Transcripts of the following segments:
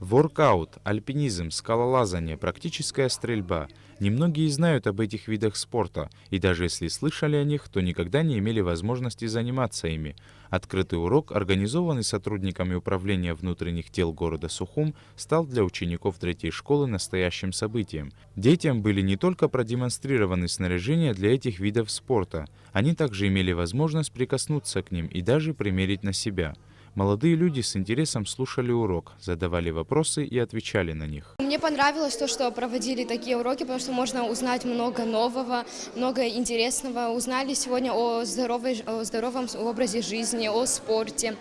Воркаут, альпинизм, скалолазание, практическая стрельба. Немногие знают об этих видах спорта, и даже если слышали о них, то никогда не имели возможности заниматься ими. Открытый урок, организованный сотрудниками Управления внутренних дел города Сухум, стал для учеников третьей школы настоящим событием. Детям были не только продемонстрированы снаряжения для этих видов спорта, они также имели возможность прикоснуться к ним и даже примерить на себя. Молодые люди с интересом слушали урок, задавали вопросы и отвечали на них. Мне понравилось то, что проводили такие уроки, потому что можно узнать много нового, много интересного. Узнали сегодня о здоровом образе жизни, о спорте,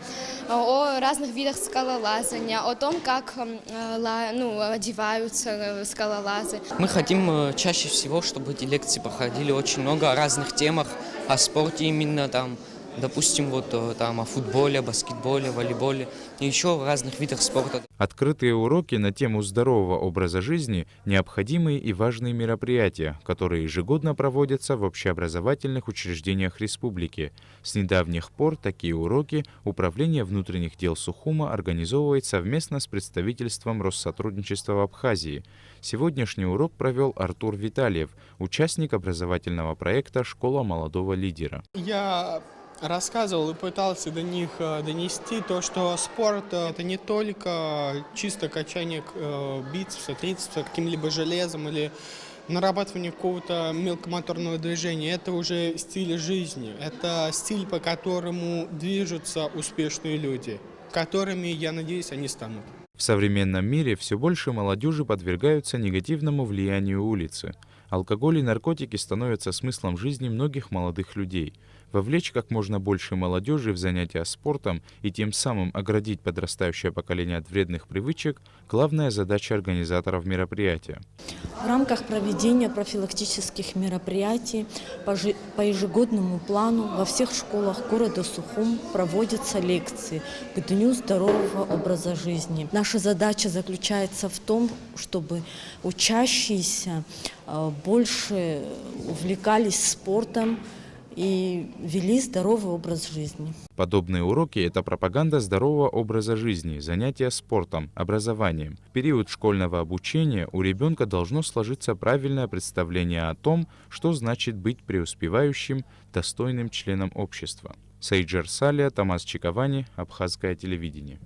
о разных видах скалолазания, о том, как одеваются скалолазы. Мы хотим чаще всего, чтобы эти лекции проходили очень много о разных темах, о спорте именно там. Допустим, там о футболе, баскетболе, волейболе и еще о разных видах спорта. Открытые уроки на тему здорового образа жизни – необходимые и важные мероприятия, которые ежегодно проводятся в общеобразовательных учреждениях республики. С недавних пор такие уроки Управление внутренних дел Сухума организовывает совместно с представительством Россотрудничества в Абхазии. Сегодняшний урок провел Артур Витальев, участник образовательного проекта «Школа молодого лидера». Я рассказывал и пытался до них донести то, что спорт – это не только чисто качание бицепса, трицепса каким-либо железом или нарабатывание какого-то мелкомоторного движения. Это уже стиль жизни, это стиль, по которому движутся успешные люди, которыми, я надеюсь, они станут. В современном мире все больше молодежи подвергаются негативному влиянию улицы. Алкоголь и наркотики становятся смыслом жизни многих молодых людей. Вовлечь как можно больше молодежи в занятия спортом и тем самым оградить подрастающее поколение от вредных привычек – главная задача организаторов мероприятия. В рамках проведения профилактических мероприятий по ежегодному плану во всех школах города Сухум проводятся лекции к Дню здорового образа жизни. Наша задача заключается в том, чтобы учащиеся больше увлекались спортом и вели здоровый образ жизни. Подобные уроки – это пропаганда здорового образа жизни, занятия спортом, образованием. В период школьного обучения у ребенка должно сложиться правильное представление о том, что значит быть преуспевающим, достойным членом общества. Сейджер Салия, Томас Чиковани, Абхазское телевидение.